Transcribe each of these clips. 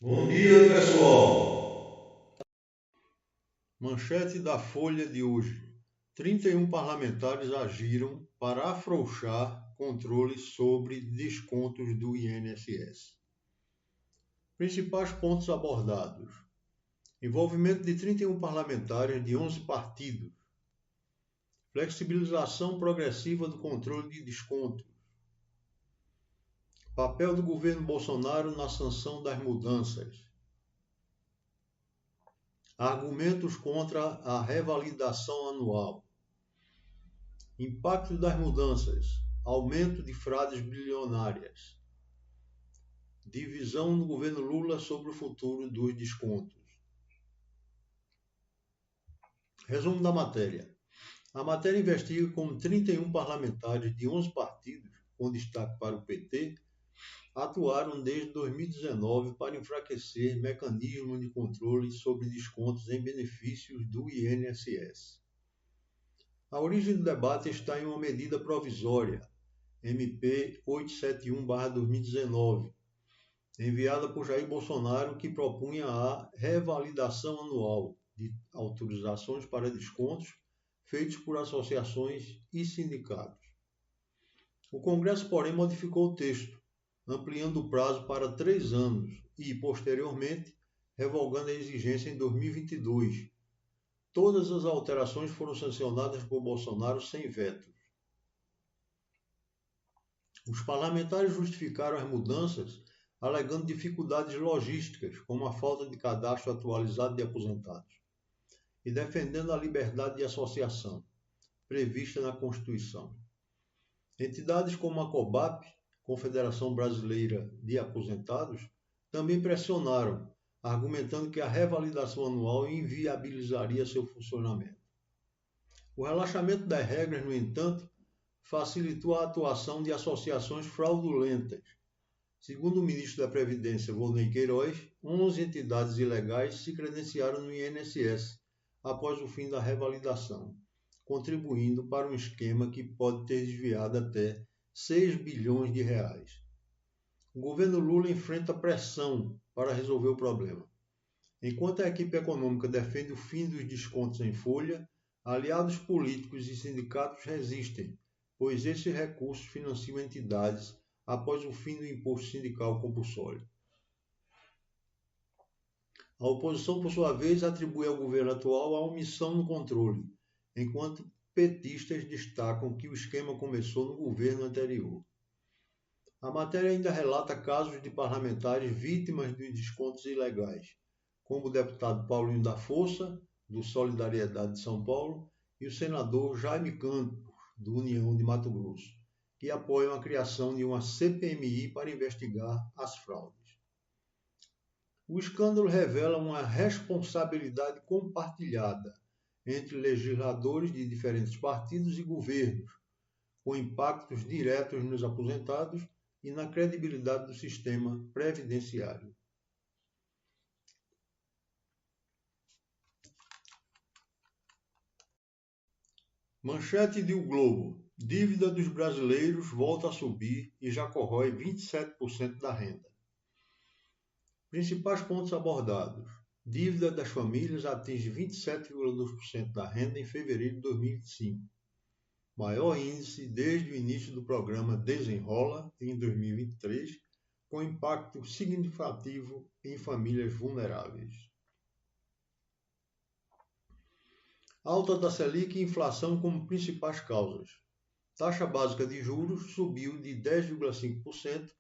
Bom dia, pessoal. Manchete da Folha de hoje: 31 parlamentares agiram para afrouxar controles sobre descontos do INSS. Principais pontos abordados: envolvimento de 31 parlamentares de 11 partidos, flexibilização progressiva do controle de descontos, papel do governo Bolsonaro na sanção das mudanças, argumentos contra a revalidação anual, impacto das mudanças, aumento de fraudes bilionárias, divisão no governo Lula sobre o futuro dos descontos. Resumo da matéria. A matéria investiga como 31 parlamentares de 11 partidos, com destaque para o PT, atuaram desde 2019 para enfraquecer mecanismos de controle sobre descontos em benefícios do INSS. A origem do debate está em uma medida provisória, MP 871/2019, enviada por Jair Bolsonaro, que propunha a revalidação anual de autorizações para descontos feitos por associações e sindicatos. O Congresso, porém, modificou o texto, ampliando o prazo para 3 anos e, posteriormente, revogando a exigência em 2022. Todas as alterações foram sancionadas por Bolsonaro sem vetos. Os parlamentares justificaram as mudanças alegando dificuldades logísticas, como a falta de cadastro atualizado de aposentados, e defendendo a liberdade de associação, prevista na Constituição. Entidades como a COBAP, Confederação Brasileira de Aposentados, também pressionaram, argumentando que a revalidação anual inviabilizaria seu funcionamento. O relaxamento das regras, no entanto, facilitou a atuação de associações fraudulentas. Segundo o ministro da Previdência, Volney Queiroz, 11 entidades ilegais se credenciaram no INSS após o fim da revalidação, contribuindo para um esquema que pode ter desviado até 6 bilhões de reais. O governo Lula enfrenta pressão para resolver o problema. Enquanto a equipe econômica defende o fim dos descontos em folha, aliados políticos e sindicatos resistem, pois esses recursos financiam entidades após o fim do imposto sindical compulsório. A oposição, por sua vez, atribui ao governo atual a omissão no controle, enquanto petistas destacam que o esquema começou no governo anterior. A matéria ainda relata casos de parlamentares vítimas de descontos ilegais, como o deputado Paulinho da Força, do Solidariedade de São Paulo, e o senador Jaime Campos, do União de Mato Grosso, que apoiam a criação de uma CPMI para investigar as fraudes. O escândalo revela uma responsabilidade compartilhada entre legisladores de diferentes partidos e governos, com impactos diretos nos aposentados e na credibilidade do sistema previdenciário. Manchete de O Globo: dívida dos brasileiros volta a subir e já corrói 27% da renda. Principais pontos abordados: dívida das famílias atinge 27,2% da renda em fevereiro de 2025, maior índice desde o início do programa Desenrola, em 2023, com impacto significativo em famílias vulneráveis. Alta da Selic e inflação como principais causas. Taxa básica de juros subiu de 10,5%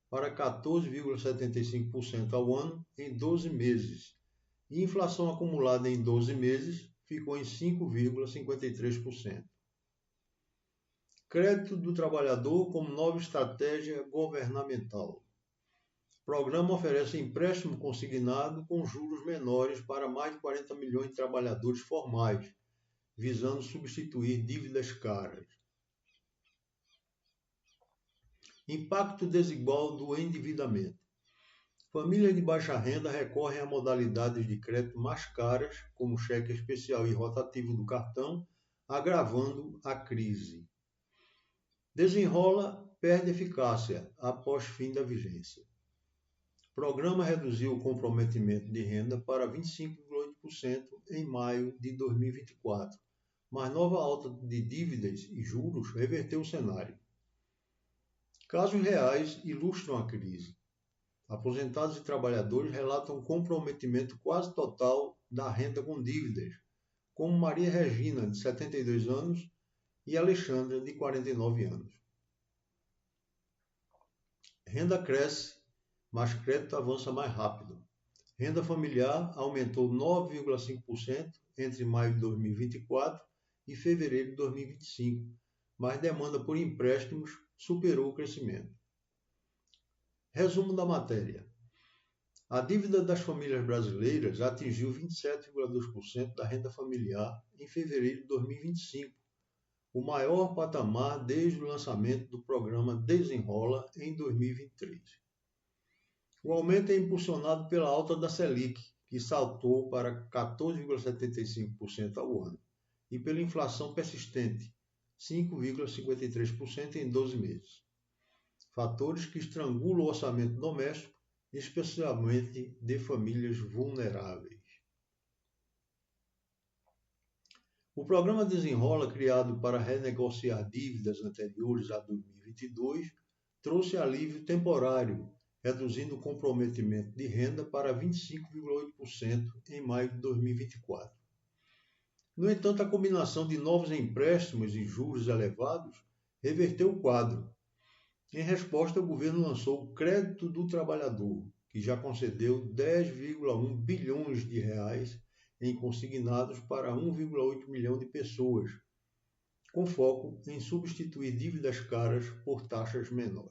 para 14,75% ao ano em 12 meses, e inflação acumulada em 12 meses ficou em 5,53%. Crédito do trabalhador como nova estratégia governamental. O programa oferece empréstimo consignado com juros menores para mais de 40 milhões de trabalhadores formais, visando substituir dívidas caras. Impacto desigual do endividamento. Famílias de baixa renda recorrem a modalidades de crédito mais caras, como cheque especial e rotativo do cartão, agravando a crise. Desenrola perde eficácia após fim da vigência. O programa reduziu o comprometimento de renda para 25,8% em maio de 2024, mas nova alta de dívidas e juros reverteu o cenário. Casos reais ilustram a crise. Aposentados e trabalhadores relatam um comprometimento quase total da renda com dívidas, como Maria Regina, de 72 anos, e Alexandra, de 49 anos. Renda cresce, mas crédito avança mais rápido. Renda familiar aumentou 9,5% entre maio de 2024 e fevereiro de 2025, mas demanda por empréstimos superou o crescimento. Resumo da matéria. A dívida das famílias brasileiras atingiu 27,2% da renda familiar em fevereiro de 2025, o maior patamar desde o lançamento do programa Desenrola em 2023. O aumento é impulsionado pela alta da Selic, que saltou para 14,75% ao ano, e pela inflação persistente, 5,53% em 12 meses. Fatores que estrangulam o orçamento doméstico, especialmente de famílias vulneráveis. O programa Desenrola, criado para renegociar dívidas anteriores a 2022, trouxe alívio temporário, reduzindo o comprometimento de renda para 25,8% em maio de 2024. No entanto, a combinação de novos empréstimos e juros elevados reverteu o quadro. Em resposta, o governo lançou o Crédito do Trabalhador, que já concedeu 10,1 bilhões de reais em consignados para 1,8 milhão de pessoas, com foco em substituir dívidas caras por taxas menores.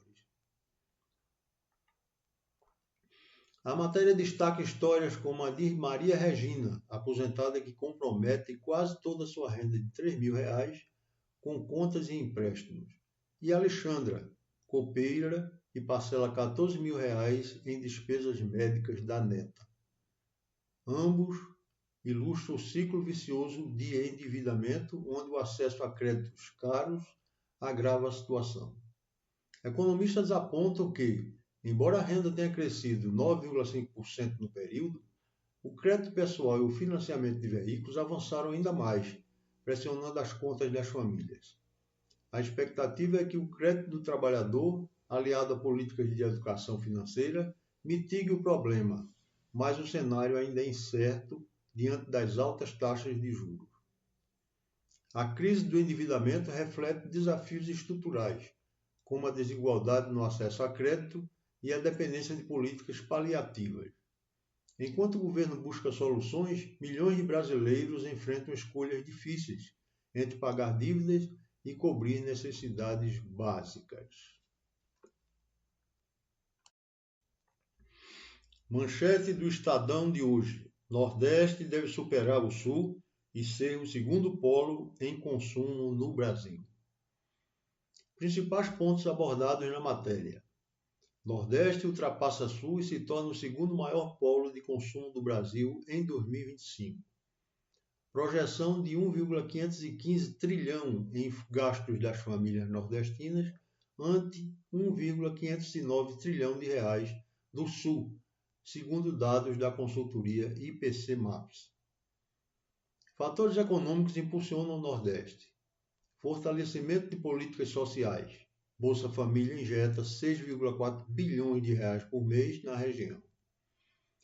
A matéria destaca histórias como a de Maria Regina, aposentada que compromete quase toda a sua renda de R$ 3.000 com contas e empréstimos, e Alexandra, copeira e parcela R$ 14.000 em despesas médicas da neta. Ambos ilustram o ciclo vicioso de endividamento, onde o acesso a créditos caros agrava a situação. Economistas apontam que, embora a renda tenha crescido 9,5% no período, o crédito pessoal e o financiamento de veículos avançaram ainda mais, pressionando as contas das famílias. A expectativa é que o crédito do trabalhador, aliado a políticas de educação financeira, mitigue o problema, mas o cenário ainda é incerto diante das altas taxas de juros. A crise do endividamento reflete desafios estruturais, como a desigualdade no acesso a crédito e a dependência de políticas paliativas. Enquanto o governo busca soluções, milhões de brasileiros enfrentam escolhas difíceis entre pagar dívidas e cobrir necessidades básicas. Manchete do Estadão de hoje. Nordeste deve superar o Sul e ser o segundo polo em consumo no Brasil. Principais pontos abordados na matéria. Nordeste ultrapassa Sul e se torna o segundo maior polo de consumo do Brasil em 2025. Projeção de 1,515 trilhão em gastos das famílias nordestinas ante 1,509 trilhão de reais do Sul, segundo dados da consultoria IPC Maps. Fatores econômicos impulsionam o Nordeste. Fortalecimento de políticas sociais. Bolsa Família injeta 6,4 bilhões de reais por mês na região.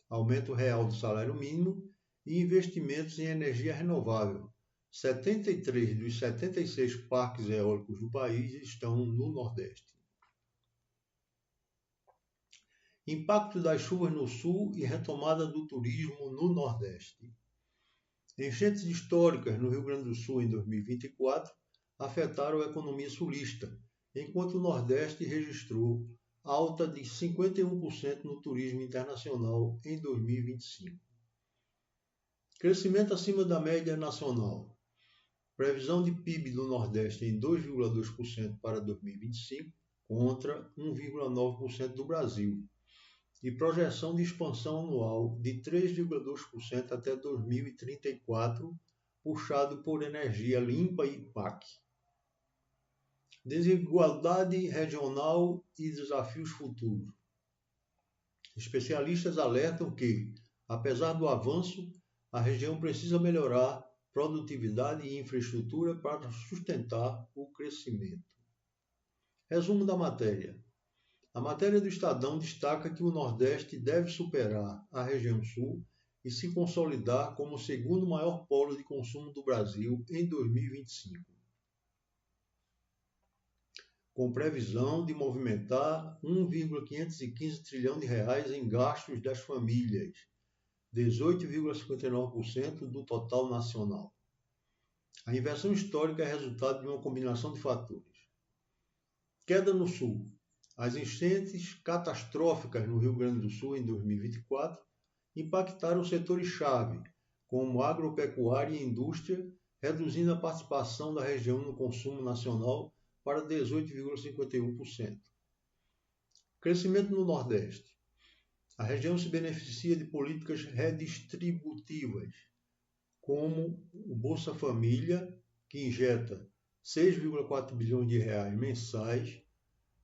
Aumento real do salário mínimo e investimentos em energia renovável. 73 dos 76 parques eólicos do país estão no Nordeste. Impacto das chuvas no Sul e retomada do turismo no Nordeste. Enchentes históricas no Rio Grande do Sul em 2024 afetaram a economia sulista, enquanto o Nordeste registrou alta de 51% no turismo internacional em 2025. Crescimento acima da média nacional. Previsão de PIB do Nordeste em 2,2% para 2025, contra 1,9% do Brasil. E projeção de expansão anual de 3,2% até 2034, puxado por energia limpa e PAC. Desigualdade regional e desafios futuros. Especialistas alertam que, apesar do avanço, a região precisa melhorar produtividade e infraestrutura para sustentar o crescimento. Resumo da matéria. A matéria do Estadão destaca que o Nordeste deve superar a região Sul e se consolidar como o segundo maior polo de consumo do Brasil em 2025, com previsão de movimentar 1,515 trilhão de reais em gastos das famílias, 18,59% do total nacional. A inversão histórica é resultado de uma combinação de fatores. Queda no Sul. As enchentes catastróficas no Rio Grande do Sul em 2024 impactaram setores-chave, como agropecuária e indústria, reduzindo a participação da região no consumo nacional para 18,51%. Crescimento no Nordeste. A região se beneficia de políticas redistributivas, como o Bolsa Família, que injeta 6,4 bilhões de reais mensais,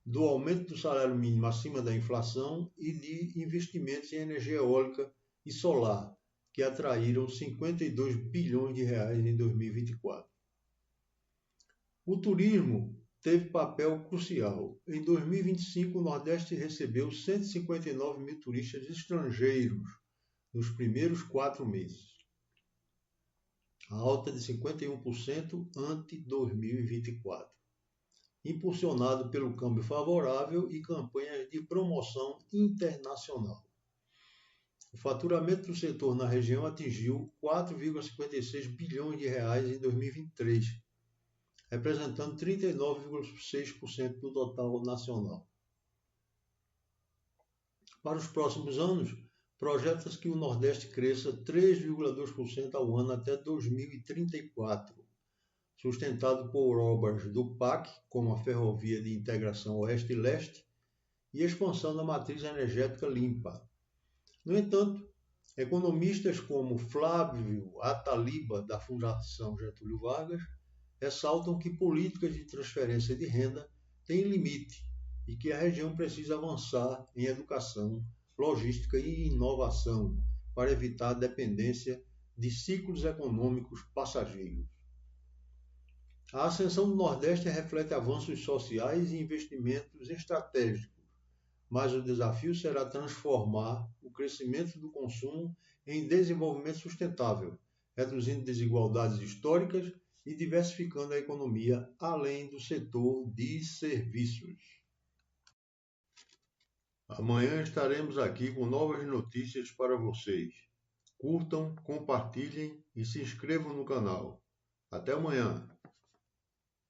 do aumento do salário mínimo acima da inflação e de investimentos em energia eólica e solar, que atraíram 52 bilhões de reais em 2024. O turismo teve papel crucial. Em 2025, o Nordeste recebeu 159 mil turistas estrangeiros nos primeiros 4 meses, a alta de 51% ante 2024, impulsionado pelo câmbio favorável e campanhas de promoção internacional. O faturamento do setor na região atingiu 4,56 bilhões de reais em 2023, representando 39,6% do total nacional. Para os próximos anos, projeta-se que o Nordeste cresça 3,2% ao ano até 2034, sustentado por obras do PAC, como a Ferrovia de Integração Oeste e Leste, e expansão da matriz energética limpa. No entanto, economistas como Flávio Ataliba, da Fundação Getúlio Vargas, ressaltam que políticas de transferência de renda têm limite e que a região precisa avançar em educação, logística e inovação para evitar a dependência de ciclos econômicos passageiros. A ascensão do Nordeste reflete avanços sociais e investimentos estratégicos, mas o desafio será transformar o crescimento do consumo em desenvolvimento sustentável, reduzindo desigualdades históricas e diversificando a economia além do setor de serviços. Amanhã estaremos aqui com novas notícias para vocês. Curtam, compartilhem e se inscrevam no canal. Até amanhã!